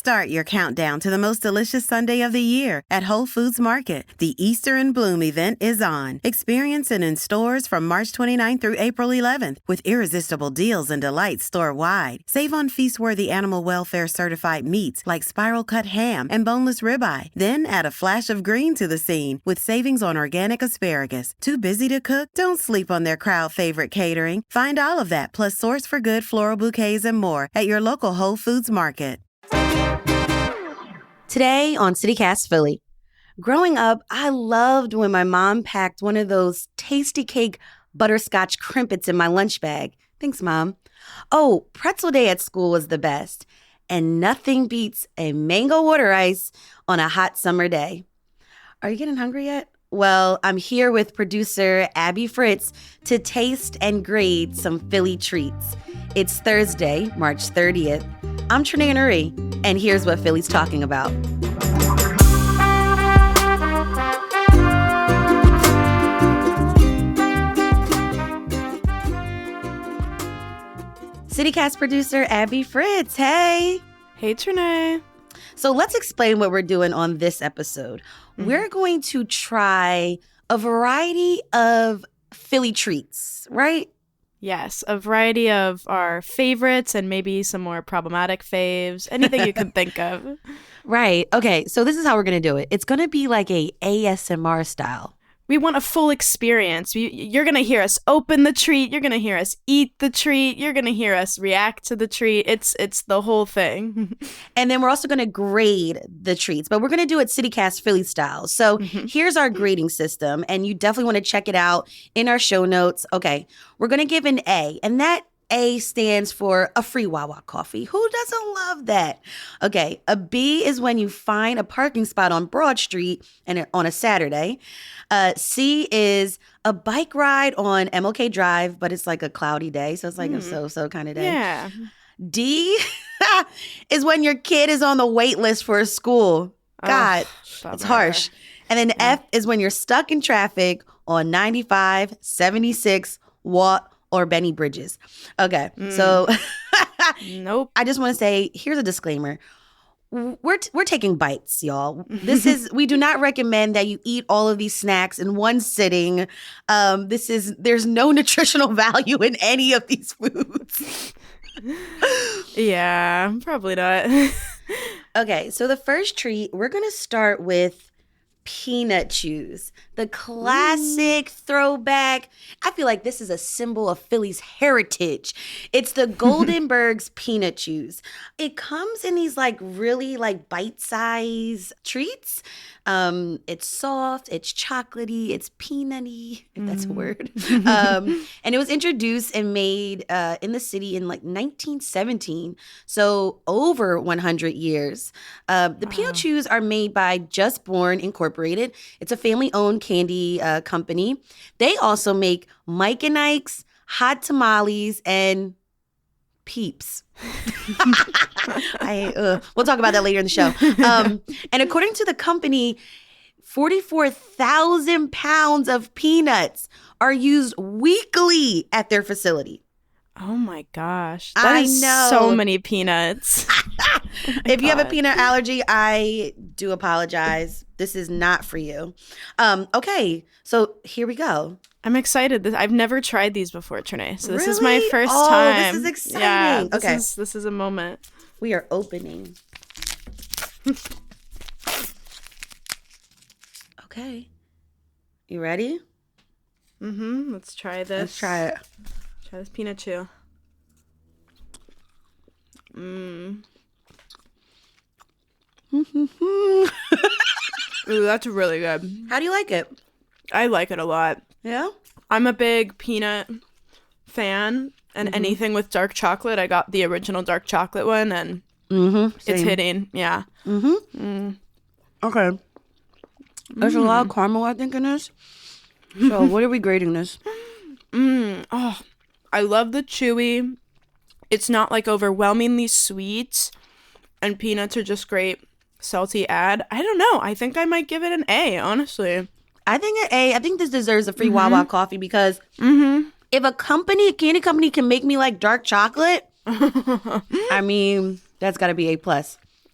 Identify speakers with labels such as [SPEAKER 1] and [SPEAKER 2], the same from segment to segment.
[SPEAKER 1] Start your countdown to the most delicious Sunday of the year at Whole Foods Market. The Easter in Bloom event is on. Experience it in stores from March 29th through April 11th with irresistible deals and delights store-wide. Save on feast-worthy animal welfare certified meats like spiral cut ham and boneless ribeye. Then add a flash of green to the scene with savings on organic asparagus. Too busy to cook? Don't sleep on their crowd favorite catering. Find all of that plus Source for Good floral bouquets and more at your local Whole Foods Market.
[SPEAKER 2] Today on CityCast Philly. Growing up, I loved when my mom packed one of those Tastykake butterscotch crimpets in my lunch bag. Thanks, Mom. Oh, pretzel day at school was the best. And nothing beats a mango water ice on a hot summer day. Are you getting hungry yet? Well, I'm here with producer Abby Fritz to taste and grade some Philly treats. It's Thursday, March 30th. I'm Trenae and Nuri, and here's what Philly's talking about. CityCast producer Abby Fritz, hey!
[SPEAKER 3] Hey, Trenae.
[SPEAKER 2] So let's explain what we're doing on this episode. We're going to try a variety of Philly treats, right?
[SPEAKER 3] Yes, a variety of our favorites and maybe some more problematic faves, anything you can think of.
[SPEAKER 2] Right. Okay, so this is how we're going to do it. It's going to be like a ASMR style.
[SPEAKER 3] We want a full experience. You're going to hear us open the treat. You're going to hear us eat the treat. You're going to hear us react to the treat. It's the whole thing.
[SPEAKER 2] And then we're also going to grade the treats, but we're going to do it CityCast Philly style. So here's our grading system, and you definitely want to check it out in our show notes. Okay, we're going to give an A, and that A stands for a free Wawa coffee. Who doesn't love that? Okay, a B is when you find a parking spot on Broad Street and on a Saturday. C is a bike ride on MLK Drive, but it's like a cloudy day, so it's like a so-so kind of day.
[SPEAKER 3] Yeah.
[SPEAKER 2] D is when your kid is on the wait list for a school. God, it's harsh. And then F is when you're stuck in traffic on 95, 76, Walt, or Benny Bridges. Okay, so
[SPEAKER 3] Nope.
[SPEAKER 2] I just want to say, here's a disclaimer. We're taking bites, y'all. We do not recommend that you eat all of these snacks in one sitting. There's no nutritional value in any of these foods.
[SPEAKER 3] Yeah, probably not.
[SPEAKER 2] Okay, so the first treat, we're going to start with Peanut Chews, the classic throwback. I feel like this is a symbol of Philly's heritage. It's the Goldenberg's Peanut Chews. It comes in these really bite-sized treats. It's soft, it's chocolatey, it's peanutty, if that's a word. And it was introduced and made in the city in 1917, so over 100 years. The Peanut Chews are made by Just Born Incorporated. It's a family-owned candy company. They also make Mike and Ike's, Hot Tamales, and Peeps. We'll talk about that later in the show. And according to the company, 44,000 pounds of peanuts are used weekly at their facility.
[SPEAKER 3] Oh my gosh.
[SPEAKER 2] I
[SPEAKER 3] That is
[SPEAKER 2] know.
[SPEAKER 3] so many peanuts.
[SPEAKER 2] If you have a peanut allergy, I do apologize. This is not for you. Okay, so here we go.
[SPEAKER 3] I'm excited. I've never tried these before, Trenae. So this is
[SPEAKER 2] Really?
[SPEAKER 3] my first
[SPEAKER 2] Oh,
[SPEAKER 3] time.
[SPEAKER 2] this is exciting.
[SPEAKER 3] Yeah,
[SPEAKER 2] Okay.
[SPEAKER 3] This is a moment.
[SPEAKER 2] We are opening. Okay. You ready?
[SPEAKER 3] Let's try this.
[SPEAKER 2] Let's try it.
[SPEAKER 3] Try this peanut chew. Ooh, that's really good.
[SPEAKER 2] How do you like it?
[SPEAKER 3] I like it a lot.
[SPEAKER 2] Yeah?
[SPEAKER 3] I'm a big peanut fan, and anything with dark chocolate. I got the original dark chocolate one, and it's hitting. Yeah.
[SPEAKER 2] Okay. There's a lot of caramel, I think, in this. So what are we grading this?
[SPEAKER 3] Oh, I love the chewy. It's not overwhelmingly sweet, and peanuts are just great salty add. I don't know. I think I might give it an A, honestly.
[SPEAKER 2] I think an A. I think this deserves a free Wawa coffee because if a candy company can make me like dark chocolate, I mean, that's got to be A+.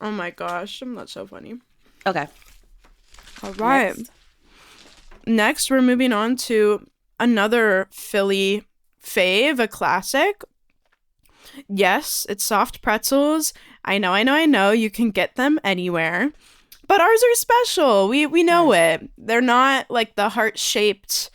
[SPEAKER 3] Oh my gosh, that's so funny.
[SPEAKER 2] Okay.
[SPEAKER 3] All right. Next, we're moving on to another Philly fave, a classic. Yes, it's soft pretzels. I know. You can get them anywhere. But ours are special. We know it. They're not like the heart-shaped,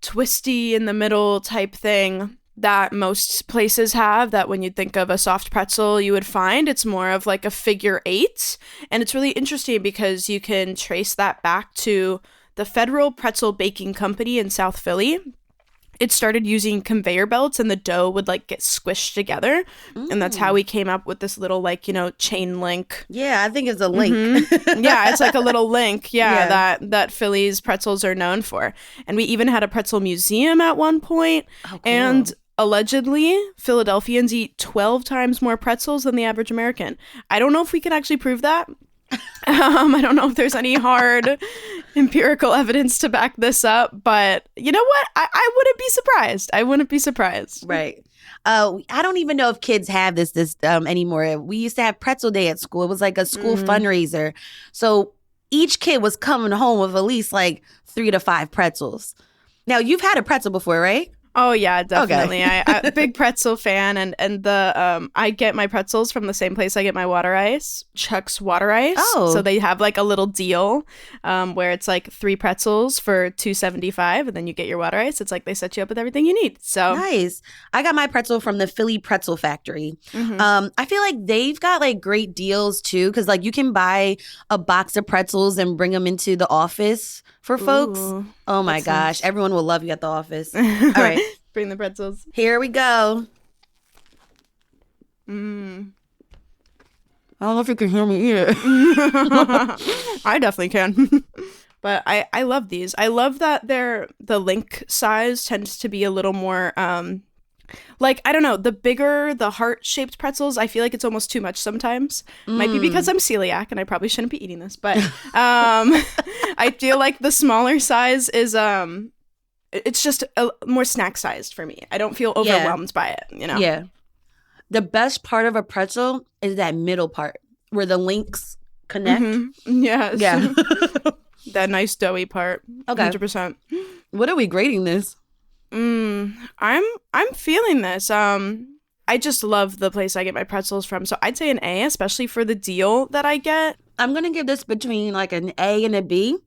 [SPEAKER 3] twisty in the middle type thing that most places have, that when you think of a soft pretzel you would find. It's more of like a figure 8. And it's really interesting because you can trace that back to the Federal Pretzel Baking Company in South Philly. It started using conveyor belts and the dough would like get squished together. And that's how we came up with this little like, chain link.
[SPEAKER 2] Yeah, I think it's a link.
[SPEAKER 3] Yeah, it's like a little link. Yeah, that Philly's pretzels are known for. And we even had a pretzel museum at one point. Oh, cool. And allegedly, Philadelphians eat 12 times more pretzels than the average American. I don't know if we can actually prove that. I don't know if there's any hard empirical evidence to back this up, but you know what? I wouldn't be surprised.
[SPEAKER 2] Right. I don't even know if kids have this anymore. We used to have pretzel day at school. It was like a school fundraiser. So each kid was coming home with at least like 3 to 5 pretzels. Now, you've had a pretzel before, right?
[SPEAKER 3] Oh yeah, definitely.
[SPEAKER 2] Okay.
[SPEAKER 3] I'm a big pretzel fan, and the I get my pretzels from the same place I get my water ice, Chuck's Water Ice.
[SPEAKER 2] Oh,
[SPEAKER 3] so they have like a little deal, where it's like 3 pretzels for $2.75, and then you get your water ice. It's like they set you up with everything you need. So
[SPEAKER 2] nice. I got my pretzel from the Philly Pretzel Factory. I feel like they've got like great deals too, because like you can buy a box of pretzels and bring them into the office for folks.
[SPEAKER 3] Ooh,
[SPEAKER 2] oh my gosh, everyone will love you at the office. All right.
[SPEAKER 3] Bring the pretzels.
[SPEAKER 2] Here we go. I don't know if you can hear me either.
[SPEAKER 3] I definitely can. But I love these. I love that the link size tends to be a little more like, I don't know, the bigger the heart-shaped pretzels, I feel like it's almost too much sometimes. Might be because I'm celiac and I probably shouldn't be eating this, but I feel like the smaller size is it's just more snack-sized for me. I don't feel overwhelmed by it,
[SPEAKER 2] Yeah. The best part of a pretzel is that middle part where the links connect.
[SPEAKER 3] Yes.
[SPEAKER 2] Yeah.
[SPEAKER 3] That nice doughy part.
[SPEAKER 2] Okay.
[SPEAKER 3] 100%.
[SPEAKER 2] What are we grading this?
[SPEAKER 3] I'm feeling this. I just love the place I get my pretzels from. So I'd say an A, especially for the deal that I get.
[SPEAKER 2] I'm gonna give this between like an A and a B.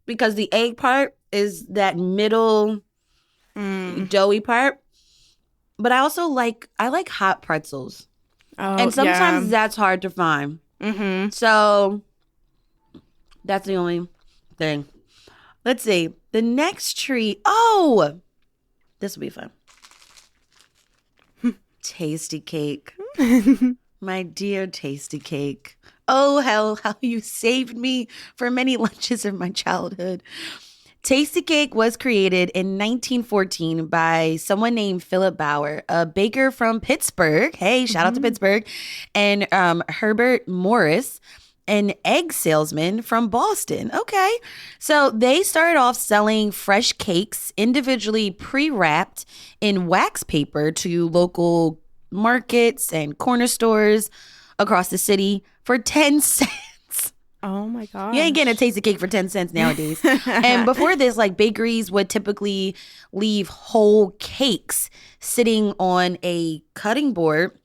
[SPEAKER 2] Because the A part is that middle doughy part. But I also like hot pretzels.
[SPEAKER 3] Oh,
[SPEAKER 2] and sometimes that's hard to find. So that's the only thing. Let's see. The next treat. Oh, this will be fun. Tastykake. My dear Tastykake. Oh, how you saved me for many lunches of my childhood. Tastykake was created in 1914 by someone named Philip Bauer, a baker from Pittsburgh. Hey, shout out to Pittsburgh. And Herbert Morris, an egg salesman from Boston. Okay. So they started off selling fresh cakes individually pre-wrapped in wax paper to local markets and corner stores across the city for 10 cents.
[SPEAKER 3] Oh my god!
[SPEAKER 2] You ain't getting a Tastykake for 10 cents nowadays. And before this, like bakeries would typically leave whole cakes sitting on a cutting board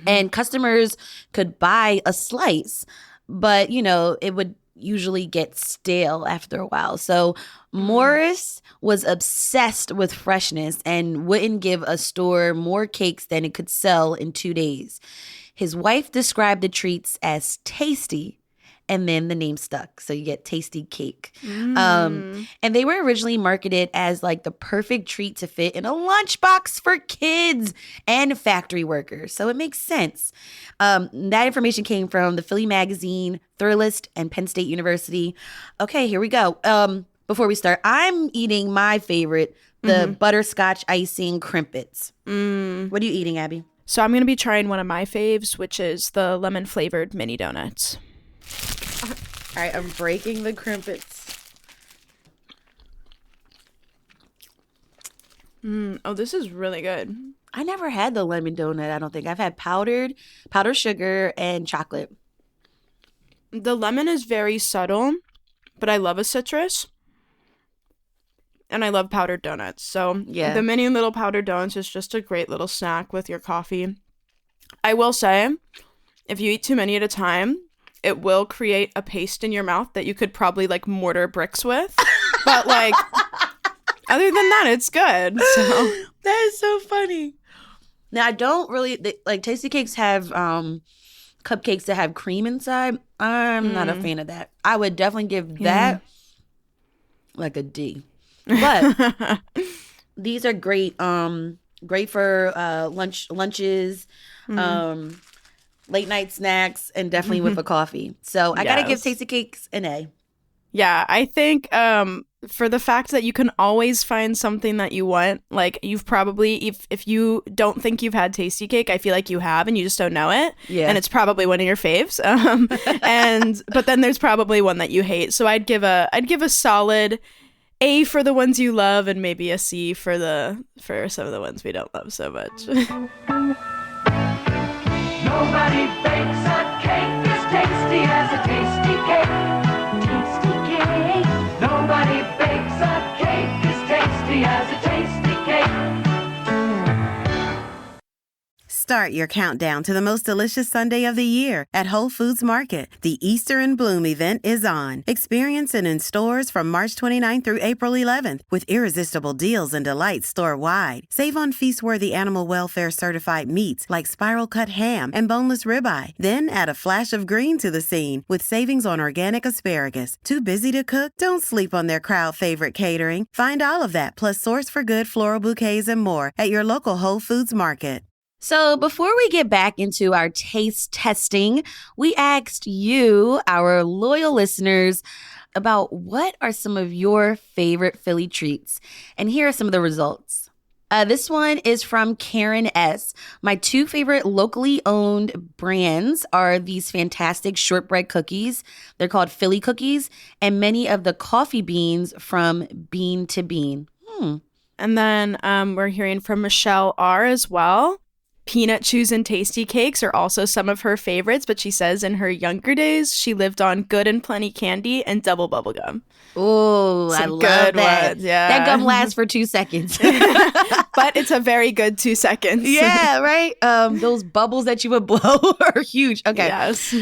[SPEAKER 2] and customers could buy a slice, but it would usually get stale after a while. So Morris was obsessed with freshness and wouldn't give a store more cakes than it could sell in 2 days. His wife described the treats as tasty, and then the name stuck. So you get Tastykake. And they were originally marketed as like the perfect treat to fit in a lunchbox for kids and factory workers. So it makes sense. That information came from the Philly Magazine, Thrillist, and Penn State University. Okay, here we go. Before we start, I'm eating my favorite, the butterscotch icing crimpets. What are you eating, Abby?
[SPEAKER 3] So I'm going to be trying one of my faves, which is the lemon flavored mini donuts.
[SPEAKER 2] All right, I'm breaking the crimpets.
[SPEAKER 3] Oh, this is really good.
[SPEAKER 2] I never had the lemon donut, I don't think. I've had powdered sugar and chocolate.
[SPEAKER 3] The lemon is very subtle, but I love a citrus. And I love powdered donuts. So
[SPEAKER 2] Yeah.
[SPEAKER 3] the mini little powdered donuts is just a great little snack with your coffee. I will say, if you eat too many at a time, it will create a paste in your mouth that you could probably like mortar bricks with. But like, other than that, it's good. So
[SPEAKER 2] That is so funny. Now, I don't really, like, Tastykakes have cupcakes that have cream inside. I'm not a fan of that. I would definitely give that like a D. But these are great. Great for lunches, late night snacks, and definitely with a coffee. So I gotta give Tastykakes an A.
[SPEAKER 3] Yeah, I think for the fact that you can always find something that you want, like you've probably, if you don't think you've had Tastykake, I feel like you have and you just don't know it.
[SPEAKER 2] Yeah.
[SPEAKER 3] And it's probably one of your faves. But then there's probably one that you hate. So I'd give a solid A for the ones you love and maybe a C for some of the ones we don't love so much.
[SPEAKER 4] Nobody bakes a cake as tasty as a tasty cake. Tasty cake. Nobody bakes a cake as tasty as a tasty cake.
[SPEAKER 1] Start your countdown to the most delicious Sunday of the year at Whole Foods Market. The Easter in Bloom event is on. Experience it in stores from March 29th through April 11th with irresistible deals and delights store-wide. Save on feast-worthy animal welfare certified meats like spiral cut ham and boneless ribeye. Then add a flash of green to the scene with savings on organic asparagus. Too busy to cook? Don't sleep on their crowd favorite catering. Find all of that plus Source for Good floral bouquets and more at your local Whole Foods Market.
[SPEAKER 2] So before we get back into our taste testing, we asked you, our loyal listeners, about what are some of your favorite Philly treats. And here are some of the results. This one is from Karen S. My two favorite locally owned brands are these fantastic shortbread cookies. They're called Philly cookies, and many of the coffee beans from Bean to Bean.
[SPEAKER 3] And then we're hearing from Michelle R as well. Peanut Chews and Tastykakes are also some of her favorites, but she says in her younger days, she lived on Good and Plenty candy and double bubble gum.
[SPEAKER 2] Oh, I love
[SPEAKER 3] good
[SPEAKER 2] that.
[SPEAKER 3] ones, yeah.
[SPEAKER 2] That gum lasts for 2 seconds.
[SPEAKER 3] But it's a very good 2 seconds.
[SPEAKER 2] Yeah, right? Those bubbles that you would blow are huge. Okay.
[SPEAKER 3] Yes.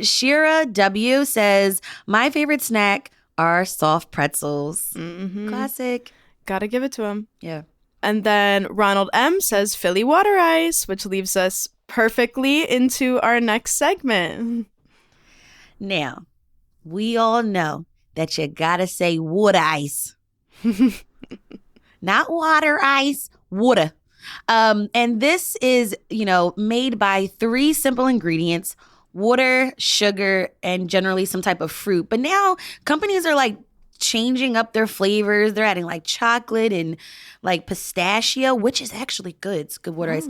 [SPEAKER 2] Shira W says, my favorite snack are soft pretzels.
[SPEAKER 3] Mm-hmm.
[SPEAKER 2] Classic.
[SPEAKER 3] Gotta give it to him.
[SPEAKER 2] Yeah.
[SPEAKER 3] And then Ronald M says Philly water ice, which leaves us perfectly into our next segment.
[SPEAKER 2] Now, we all know that you gotta say water ice. Not water ice, water. And this is, made by 3 simple ingredients: water, sugar, and generally some type of fruit. But now companies are like changing up their flavors. They're adding like chocolate and like pistachio, which is actually good. It's good water ice.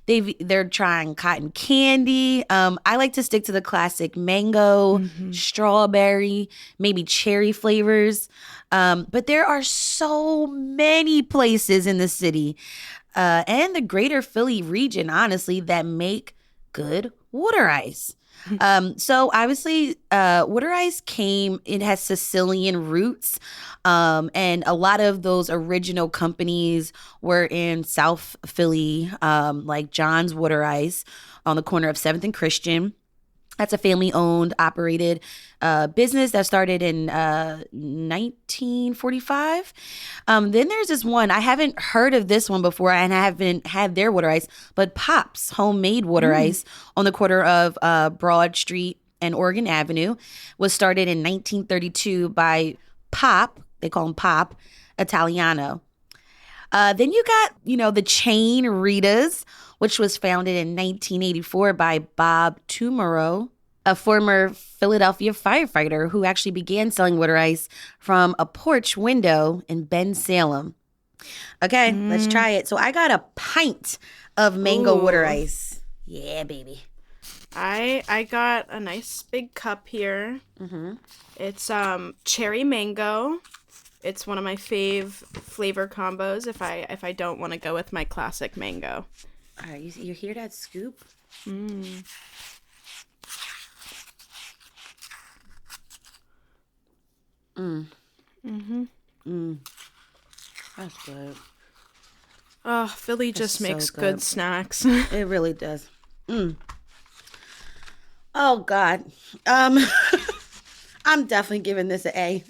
[SPEAKER 2] They're trying cotton candy. I like to stick to the classic mango, strawberry, maybe cherry flavors. But there are so many places in the city and the greater Philly region, honestly, that make good water ice. So obviously, water ice it has Sicilian roots, and a lot of those original companies were in South Philly, like John's Water Ice on the corner of 7th and Christian. That's a family-owned, operated business that started in 1945. Then there's this one. I haven't heard of this one before, and I haven't had their water ice, but Pop's Homemade Water Ice on the corner of Broad Street and Oregon Avenue was started in 1932 by Pop. They call him Pop Italiano. Then you got, the chain Rita's, which was founded in 1984 by Bob Tumoro, a former Philadelphia firefighter who actually began selling water ice from a porch window in Ben Salem. Okay, let's try it. So I got a pint of mango water ice. Yeah, baby.
[SPEAKER 3] I got a nice big cup here. It's cherry mango. It's one of my flavor combos if I don't want to go with my classic mango.
[SPEAKER 2] All right, you hear that scoop?
[SPEAKER 3] Mm.
[SPEAKER 2] That's good.
[SPEAKER 3] Oh, Philly just
[SPEAKER 2] so
[SPEAKER 3] makes
[SPEAKER 2] good.
[SPEAKER 3] good snacks.
[SPEAKER 2] It really does. Oh God. I'm definitely giving this an A.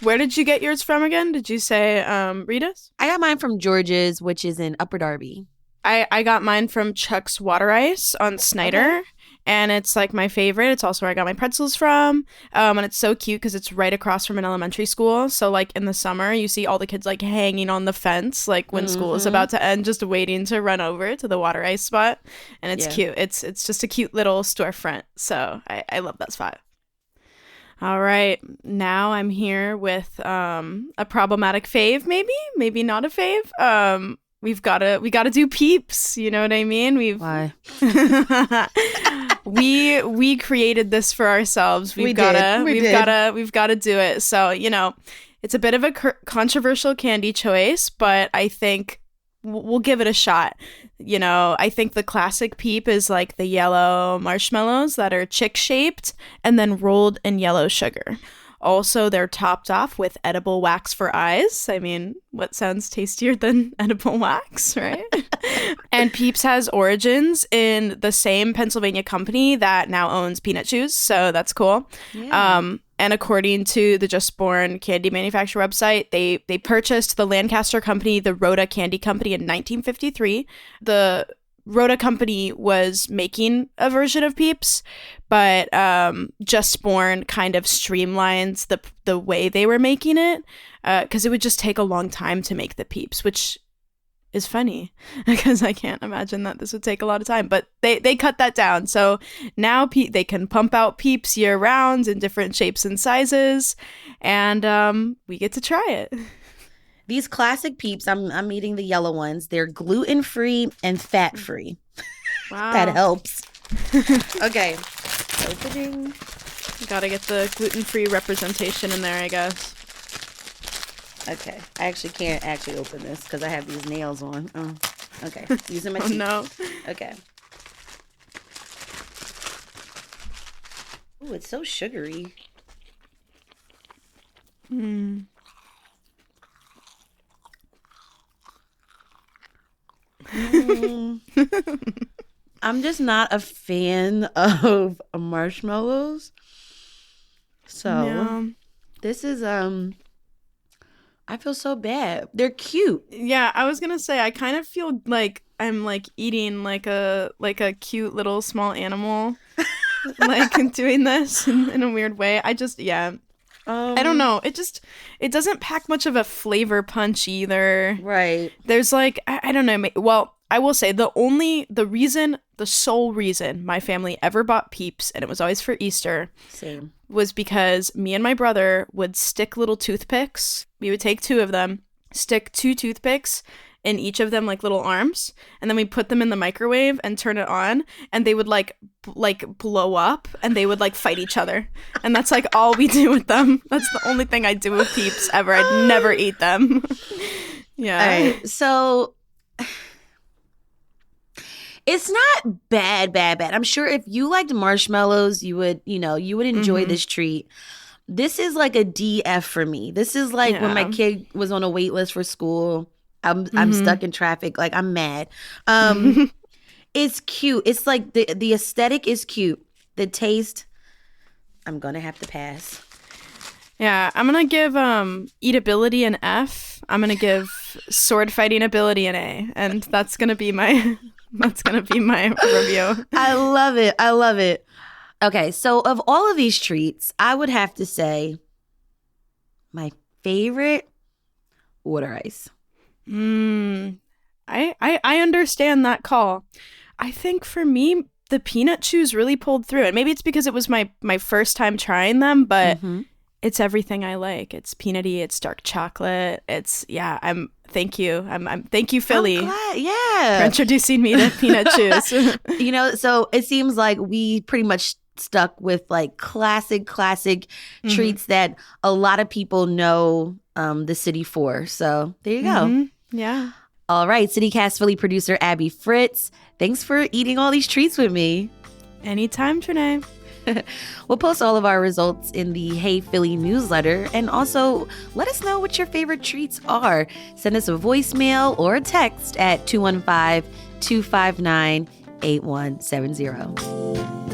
[SPEAKER 3] Where did you get yours from again? Did you say Rita's?
[SPEAKER 2] I got mine from George's, which is in Upper Darby.
[SPEAKER 3] I got mine from Chuck's Water Ice on Snyder. And it's like my favorite. It's also where I got my pretzels from. And it's so cute because it's right across from an elementary school. So like in the summer, you see all the kids like hanging on the fence, like when school is about to end, just waiting to run over to the water ice spot. And it's cute. It's just a cute little storefront. So I love that spot. All right. Now I'm here with a problematic fave, maybe not a fave. We gotta do Peeps. You know what I mean?
[SPEAKER 2] Why?
[SPEAKER 3] we created this for ourselves. We've gotta do it. So, you know, it's a bit of a controversial candy choice, but I think we'll give it a shot. You know, I think the classic Peep is like the yellow marshmallows that are chick shaped and then rolled in yellow sugar. Also, they're topped off with edible wax for eyes. I mean, what sounds tastier than edible wax, right? And Peeps has origins in the same Pennsylvania company that now owns Peanut Chews, so that's cool. Yeah. And according to the Just Born candy manufacturer website, they purchased the Lancaster company, the Rhoda Candy Company, in 1953. The Rhoda Company was making a version of Peeps, but Just Born kind of streamlines the way they were making it because it would just take a long time to make the Peeps, which is funny because I can't imagine that this would take a lot of time. But they cut that down. So now they can pump out Peeps year round in different shapes and sizes, and we get to try it.
[SPEAKER 2] These classic Peeps, I'm eating the yellow ones. They're gluten-free and fat-free.
[SPEAKER 3] Wow.
[SPEAKER 2] That helps. Okay. Opening.
[SPEAKER 3] Gotta get the gluten-free representation in there, I guess.
[SPEAKER 2] Okay. I actually can't open this because I have these nails on. Oh. Okay. Using my teeth.
[SPEAKER 3] Oh, no.
[SPEAKER 2] Okay. Ooh, it's so sugary. I'm just not a fan of marshmallows. So this is I feel so bad. They're cute.
[SPEAKER 3] Yeah, I was gonna say I kind of feel like I'm like eating like a cute little small animal, like doing this in a weird way. I don't know. It doesn't pack much of a flavor punch either.
[SPEAKER 2] Right.
[SPEAKER 3] There's like I don't know. Well, I will say the sole reason my family ever bought Peeps, and it was always for Easter.
[SPEAKER 2] Same.
[SPEAKER 3] Was because me and my brother would stick little toothpicks. We would take 2 of them, stick 2 toothpicks in each of them like little arms, and then we put them in the microwave and turn it on, and they would like blow up, and they would like fight each other. And that's like all we do with them. That's the only thing I do with Peeps ever. I'd never eat them. Yeah.
[SPEAKER 2] All right. So it's not bad. I'm sure if you liked marshmallows, you would enjoy this treat. This is like a DF for me. This is like when my kid was on a wait list for school. I'm stuck in traffic. Like, I'm mad. It's cute. It's like the aesthetic is cute. The taste, I'm going to have to pass.
[SPEAKER 3] Yeah, I'm going to give eatability an F. I'm going to give sword fighting ability an A. And that's going to be my review.
[SPEAKER 2] I love it. Okay, so of all of these treats, I would have to say my favorite, water ice.
[SPEAKER 3] I understand that call. I think for me, the Peanut Chews really pulled through. And maybe it's because it was my first time trying them, but it's everything I like. It's peanutty, it's dark chocolate. Thank you. Thank you, Philly.
[SPEAKER 2] I'm glad,
[SPEAKER 3] for introducing me to Peanut Chews.
[SPEAKER 2] So it seems like we pretty much stuck with like classic treats that a lot of people know the city for. So there you go.
[SPEAKER 3] Yeah.
[SPEAKER 2] All right, CityCast Philly producer Abby Fritz, thanks for eating all these treats with me.
[SPEAKER 3] Anytime, Trenae.
[SPEAKER 2] We'll post all of our results in the Hey Philly newsletter, and also let us know what your favorite treats are. Send us a voicemail or a text at 215-259-8170.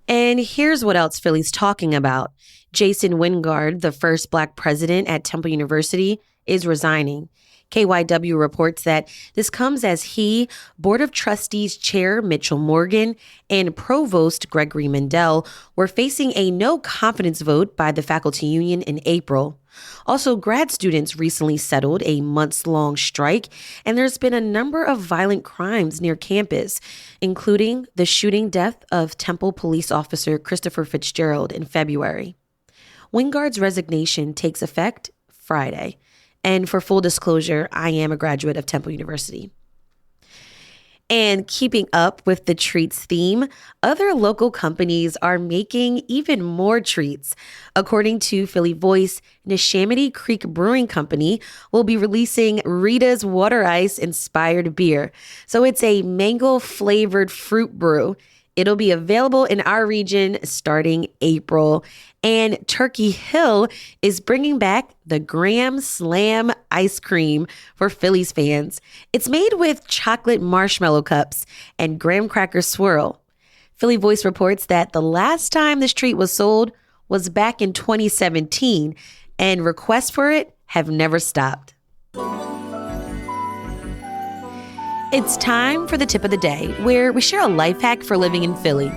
[SPEAKER 2] And here's what else Philly's talking about. Jason Wingard, the first Black president at Temple University, is resigning. KYW reports that this comes as he, Board of Trustees Chair Mitchell Morgan, and Provost Gregory Mendel were facing a no confidence vote by the faculty union in April. Also, grad students recently settled a months-long strike, and there's been a number of violent crimes near campus, including the shooting death of Temple police officer Christopher Fitzgerald in February. Wingard's resignation takes effect Friday. And for full disclosure, I am a graduate of Temple University. And keeping up with the treats theme, other local companies are making even more treats. According to Philly Voice, Neshaminy Creek Brewing Company will be releasing Rita's Water Ice inspired beer. So it's a mango-flavored fruit brew. It'll be available in our region starting April. And Turkey Hill is bringing back the Graham Slam ice cream for Phillies fans. It's made with chocolate marshmallow cups and graham cracker swirl. Philly Voice reports that the last time this treat was sold was back in 2017, and requests for it have never stopped. It's time for the tip of the day, where we share a life hack for living in Philly.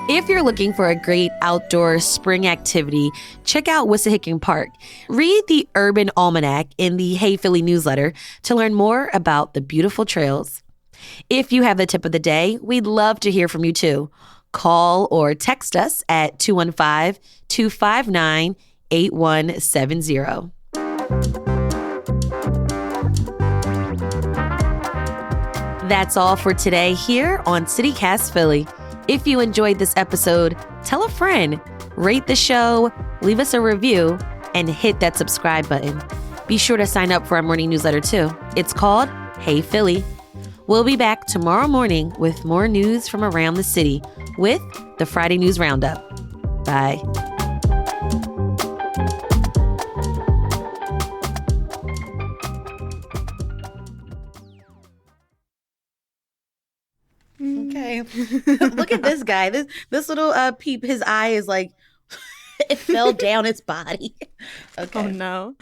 [SPEAKER 2] If you're looking for a great outdoor spring activity, check out Wissahickon Park. Read the Urban Almanac in the Hey Philly newsletter to learn more about the beautiful trails. If you have the tip of the day, we'd love to hear from you too. Call or text us at 215-259-8170. That's all for today here on CityCast Philly. If you enjoyed this episode, tell a friend, rate the show, leave us a review, and hit that subscribe button. Be sure to sign up for our morning newsletter too. It's called Hey Philly. We'll be back tomorrow morning with more news from around the city with the Friday News Roundup. Bye. Okay. Look at this guy. This little peep, his eye is like, it fell down its body. Okay.
[SPEAKER 3] Oh, no.